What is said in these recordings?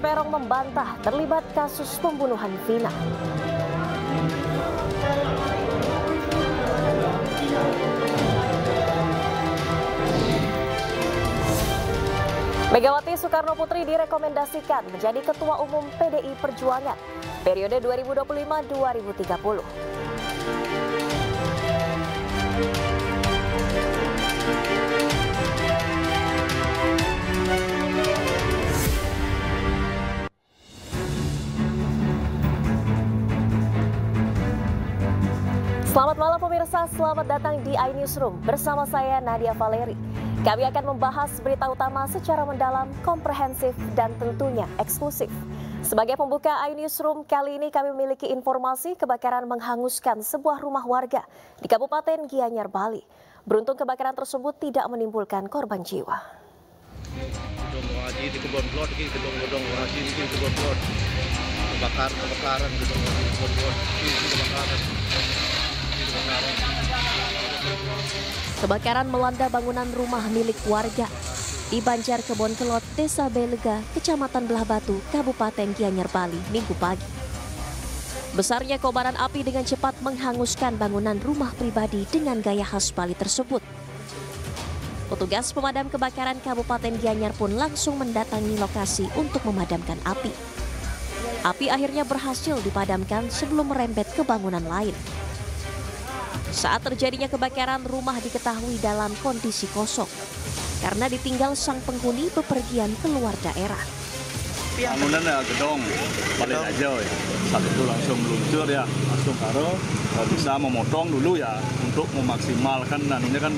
Peron membantah terlibat kasus pembunuhan Vina. Megawati Soekarno Putri direkomendasikan menjadi Ketua Umum PDI Perjuangan periode 2025-2030. Selamat malam pemirsa, selamat datang di iNewsroom bersama saya Nadia Valeri. Kami akan membahas berita utama secara mendalam, komprehensif, dan tentunya eksklusif. Sebagai pembuka iNewsroom, kali ini kami memiliki informasi kebakaran menghanguskan sebuah rumah warga di Kabupaten Gianyar, Bali. Beruntung kebakaran tersebut tidak menimbulkan korban jiwa. Kebakaran melanda bangunan rumah milik warga di Banjar Kebon Kelot, Desa Belega, Kecamatan Belah Batu, Kabupaten Gianyar, Bali, Minggu pagi. Besarnya kobaran api dengan cepat menghanguskan bangunan rumah pribadi dengan gaya khas Bali tersebut. Petugas pemadam kebakaran Kabupaten Gianyar pun langsung mendatangi lokasi untuk memadamkan api. Api akhirnya berhasil dipadamkan sebelum merembet ke bangunan lain. Saat terjadinya kebakaran, rumah diketahui dalam kondisi kosong karena ditinggal sang penghuni bepergian keluar daerah. Bangunan ya gedong, balik aja ya. Saat itu langsung meluncur ya, langsung karo bisa memotong dulu ya untuk memaksimalkan nanunya kan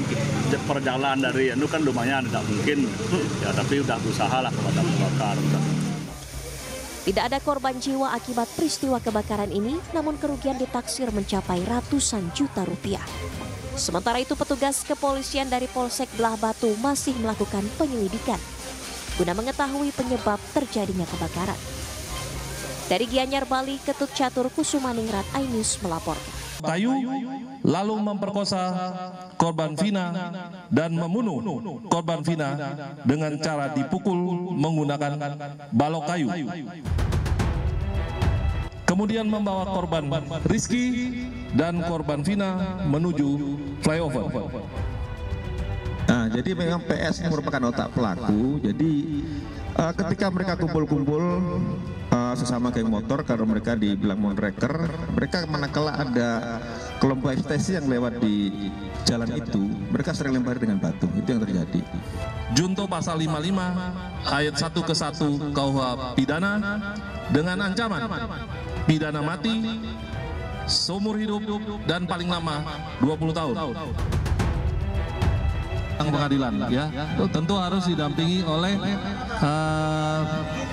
perjalanan dari itu kan lumayan tidak mungkin ya, tapi udah berusaha lah kepada kebakaran. Tidak ada korban jiwa akibat peristiwa kebakaran ini, namun kerugian ditaksir mencapai ratusan juta rupiah. Sementara itu petugas kepolisian dari Polsek Belah Batu masih melakukan penyelidikan guna mengetahui penyebab terjadinya kebakaran. Dari Gianyar, Bali, Ketut Catur Kusumaningrat, iNews melaporkan. Kayu lalu memperkosa korban Vina dan membunuh korban Vina dengan cara dipukul menggunakan balok kayu. Kemudian membawa korban Rizky dan korban Vina menuju flyover. Nah, jadi memang PS merupakan otak pelaku. Jadi ketika mereka kumpul-kumpul sesama geng motor, karena mereka dibilang monreker, mereka manakala ada kelompok ekstasi yang lewat di jalan itu, mereka sering lempar dengan batu. Itu yang terjadi. Junto pasal 55 ayat 1 ke 1 KUH pidana dengan ancaman pidana mati, seumur hidup, dan paling lama 20 tahun. Pengadilan ya, tentu harus didampingi oleh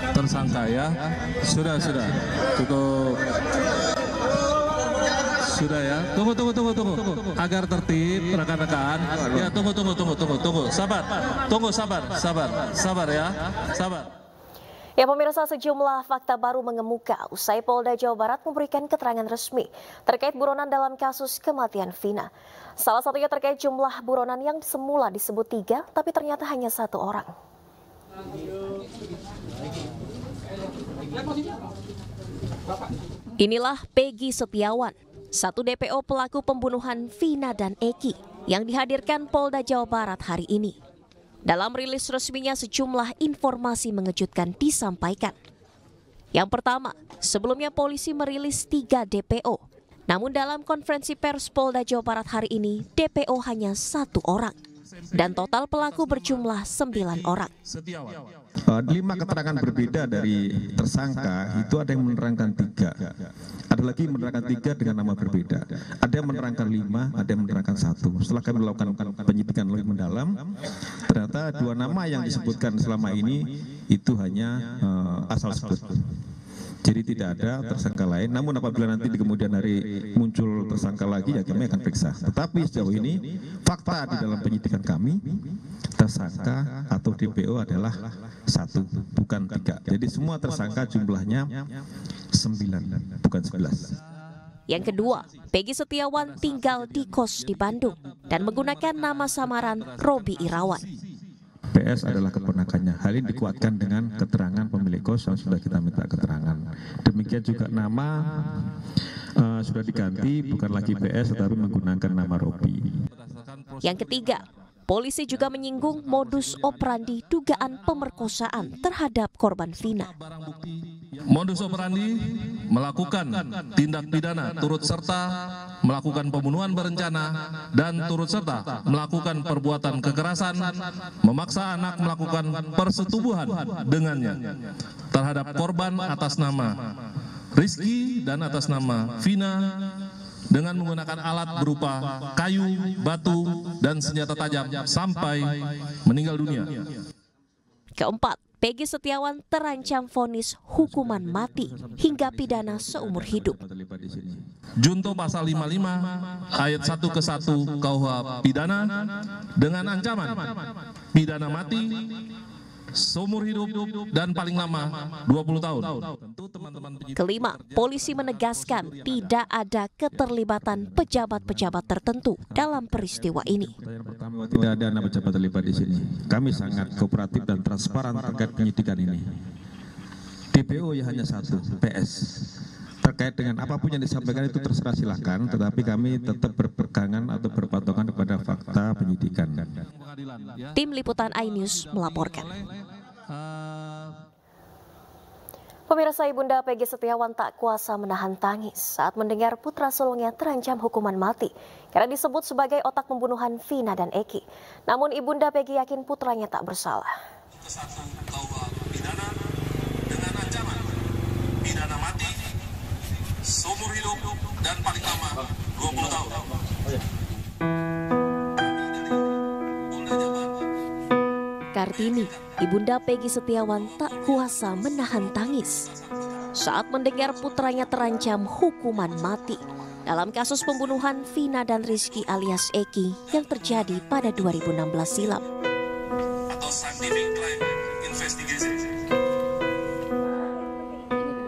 tersangka ya. Sudah cukup. Sudah ya. Tunggu. Agar tertib rekan-rekan. Ya, tunggu. Sabar. Tunggu, sabar ya. Sabar. Ya pemirsa, sejumlah fakta baru mengemuka usai Polda Jawa Barat memberikan keterangan resmi terkait buronan dalam kasus kematian Vina. Salah satunya terkait jumlah buronan yang semula disebut 3, tapi ternyata hanya 1 orang. Inilah Peggy Setiawan, satu DPO pelaku pembunuhan Vina dan Eki yang dihadirkan Polda Jawa Barat hari ini. Dalam rilis resminya sejumlah informasi mengejutkan disampaikan. Yang pertama, sebelumnya polisi merilis 3 DPO. Namun dalam konferensi pers Polda Jawa Barat hari ini, DPO hanya 1 orang. Dan total pelaku berjumlah 9 orang. 5 keterangan berbeda dari tersangka, itu ada yang menerangkan 3. Ada lagi menerangkan 3 dengan nama berbeda. Ada yang menerangkan 5, ada yang menerangkan 1. Setelah kami melakukan penyidikan lebih mendalam, ternyata 2 nama yang disebutkan selama ini itu hanya asal sebut. Jadi tidak ada tersangka lain. Namun apabila nanti di kemudian hari muncul tersangka lagi, ya kami akan periksa. Tetapi sejauh ini fakta di dalam penyidikan kami, tersangka atau DPO adalah 1, bukan 3. Jadi semua tersangka jumlahnya 9, bukan 11. Yang kedua, Peggy Setiawan tinggal di kos di Bandung dan menggunakan nama samaran Robi Irawan. PS adalah keponakannya. Hal ini dikuatkan dengan keterangan pemilik kos yang sudah kita minta keterangan. Demikian juga nama sudah diganti, bukan lagi PS tetapi menggunakan nama Robi. Yang ketiga, polisi juga menyinggung modus operandi dugaan pemerkosaan terhadap korban Vina. Modus operandi melakukan tindak pidana turut serta melakukan pembunuhan berencana dan turut serta melakukan perbuatan kekerasan, memaksa anak melakukan persetubuhan dengannya terhadap korban atas nama Rizky dan atas nama Vina dengan menggunakan alat berupa kayu, batu, dan senjata tajam sampai meninggal dunia. Keempat, Peggy Setiawan terancam vonis hukuman mati hingga pidana seumur hidup. Junto pasal 55 ayat 1 ke 1 KUH pidana dengan ancaman pidana mati seumur hidup dan paling lama 20 tahun. Kelima, polisi menegaskan tidak ada keterlibatan pejabat-pejabat tertentu dalam peristiwa ini. Tidak ada nama pejabat terlibat di sini. Kami sangat kooperatif dan transparan terkait penyidikan ini. DPO ya hanya satu, PS. Terkait dengan apapun yang disampaikan itu terserah silakan, tetapi kami tetap berpegangan atau berpatokan kepada fakta penyidikan. Tim Liputan iNews melaporkan. Pemirsa, Ibunda Peggy Setiawan tak kuasa menahan tangis saat mendengar putra sulungnya terancam hukuman mati karena disebut sebagai otak pembunuhan Vina dan Eki. Namun Ibunda Peggy yakin putranya tak bersalah. Dengan ancaman pidana mati seumur hidup dan paling lama 20 tahun. Kartini, Ibunda Peggy Setiawan tak kuasa menahan tangis saat mendengar putranya terancam hukuman mati dalam kasus pembunuhan Vina dan Rizky alias Eki yang terjadi pada 2016 silam.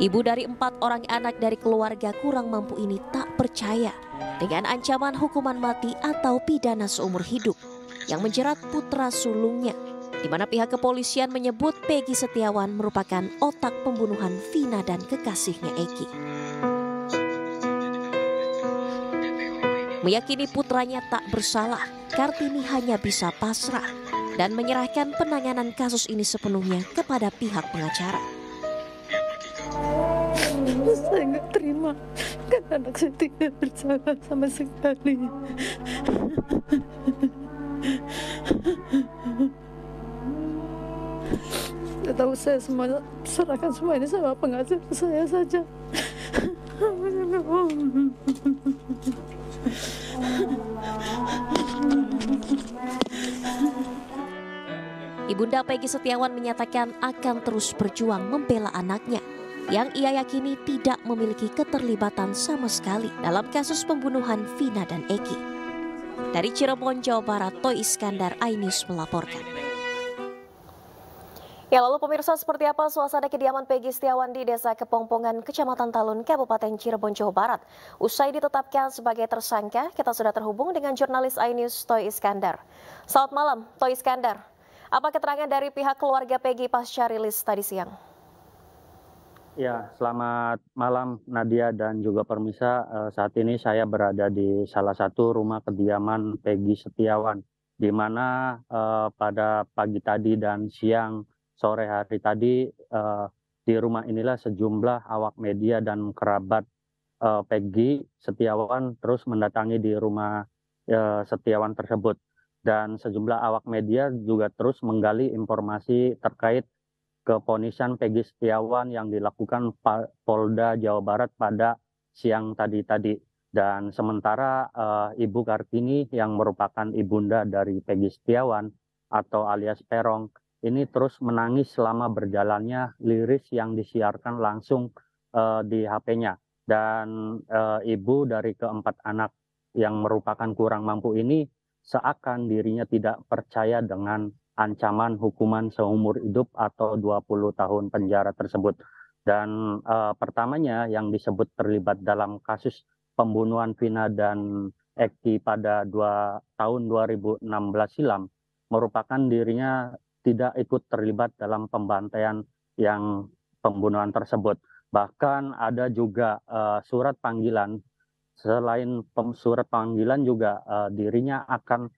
Ibu dari 4 orang anak dari keluarga kurang mampu ini tak percaya dengan ancaman hukuman mati atau pidana seumur hidup yang menjerat putra sulungnya, di mana pihak kepolisian menyebut Peggy Setiawan merupakan otak pembunuhan Vina dan kekasihnya Eki. Meyakini putranya tak bersalah, Kartini hanya bisa pasrah dan menyerahkan penanganan kasus ini sepenuhnya kepada pihak pengacara. Saya nggak terima karena anak saya tidak bersalah sama sekali. Tahu saya semua, serahkan semua ini sama pengacara saya saja. Ibunda Peggy Setiawan menyatakan akan terus berjuang membela anaknya yang ia yakini tidak memiliki keterlibatan sama sekali dalam kasus pembunuhan Vina dan Eki. Dari Cirebon, Jawa Barat, Toy Iskandar, iNews melaporkan. Ya, lalu pemirsa, seperti apa suasana kediaman Peggy Setiawan di Desa Kepongpongan, Kecamatan Talun, Kabupaten Cirebon, Jawa Barat? Usai ditetapkan sebagai tersangka, kita sudah terhubung dengan jurnalis iNews Toy Iskandar. Selamat malam, Toy Iskandar. Apa keterangan dari pihak keluarga Peggy pasca rilis tadi siang? Ya, selamat malam Nadia dan juga pemirsa. Saat ini saya berada di salah satu rumah kediaman Peggy Setiawan, di mana pada pagi tadi dan siang sore hari tadi di rumah inilah sejumlah awak media dan kerabat Peggy Setiawan terus mendatangi di rumah Setiawan tersebut. Dan sejumlah awak media juga terus menggali informasi terkait keponisan Peggy Setiawan yang dilakukan Polda Jawa Barat pada siang tadi. Dan sementara Ibu Kartini yang merupakan ibunda dari Peggy Setiawan atau alias Perong ini terus menangis selama berjalannya liris yang disiarkan langsung di HP-nya. Dan ibu dari keempat anak yang merupakan kurang mampu ini seakan dirinya tidak percaya dengan ancaman hukuman seumur hidup atau 20 tahun penjara tersebut. Dan pertamanya yang disebut terlibat dalam kasus pembunuhan Vina dan Eki pada tahun 2016 silam merupakan dirinya tidak ikut terlibat dalam pembantaian yang pembunuhan tersebut. Bahkan ada juga surat panggilan. Selain surat panggilan juga dirinya akan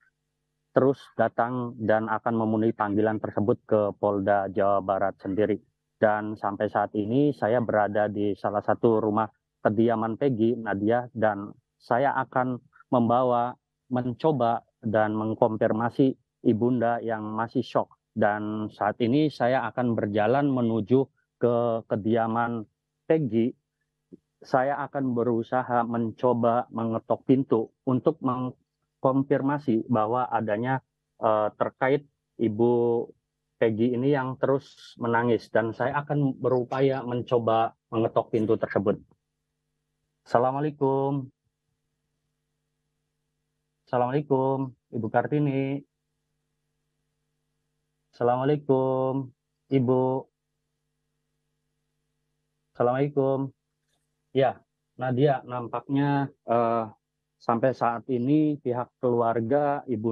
terus datang dan akan memenuhi panggilan tersebut ke Polda Jawa Barat sendiri. Dan sampai saat ini saya berada di salah satu rumah kediaman Peggy, Nadia, dan saya akan mencoba dan mengkonfirmasi ibunda yang masih syok. Dan saat ini saya akan berjalan menuju ke kediaman Peggy. Saya akan berusaha mencoba mengetok pintu untuk mengkonfirmasi bahwa adanya terkait Ibu Peggy ini yang terus menangis, dan saya akan berupaya mencoba mengetok pintu tersebut. Assalamualaikum. Assalamualaikum, Ibu Kartini. Assalamualaikum, Ibu. Assalamualaikum. Ya, Nadia, nampaknya sampai saat ini pihak keluarga Ibu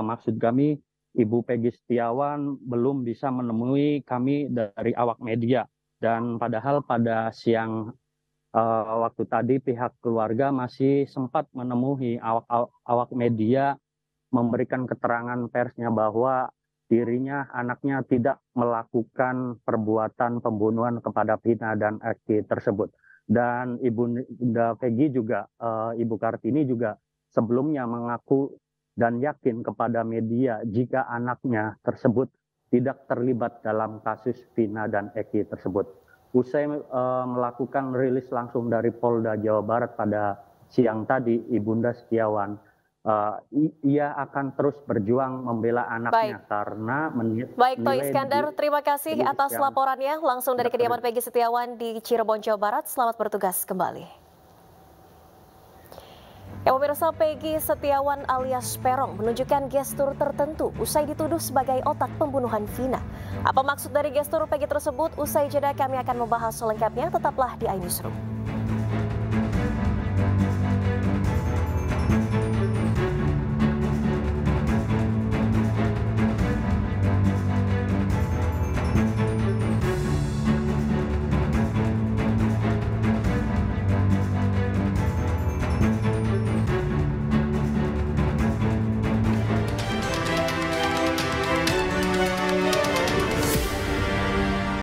maksud kami Ibu Peggy Setiawan belum bisa menemui kami dari awak media. Dan padahal pada siang waktu tadi pihak keluarga masih sempat menemui awak media, memberikan keterangan persnya bahwa dirinya, anaknya tidak melakukan perbuatan pembunuhan kepada Vina dan Eki tersebut. Dan Ibunda Peggy juga, Ibu Kartini juga sebelumnya mengaku dan yakin kepada media jika anaknya tersebut tidak terlibat dalam kasus Vina dan Eki tersebut. Usai melakukan rilis langsung dari Polda Jawa Barat pada siang tadi, Ibunda Setiawan, ia akan terus berjuang membela anaknya. Baik. Karena Baik, Toh Iskandar, terima kasih atas laporannya langsung dari kediaman Peggy Setiawan di Cirebon, Jawa Barat. Selamat bertugas kembali. Ya, pemirsa, Peggy Setiawan alias Peron menunjukkan gestur tertentu usai dituduh sebagai otak pembunuhan Vina. Apa maksud dari gestur Peggy tersebut? Usai jeda kami akan membahas selengkapnya. Tetaplah di iNewsroom.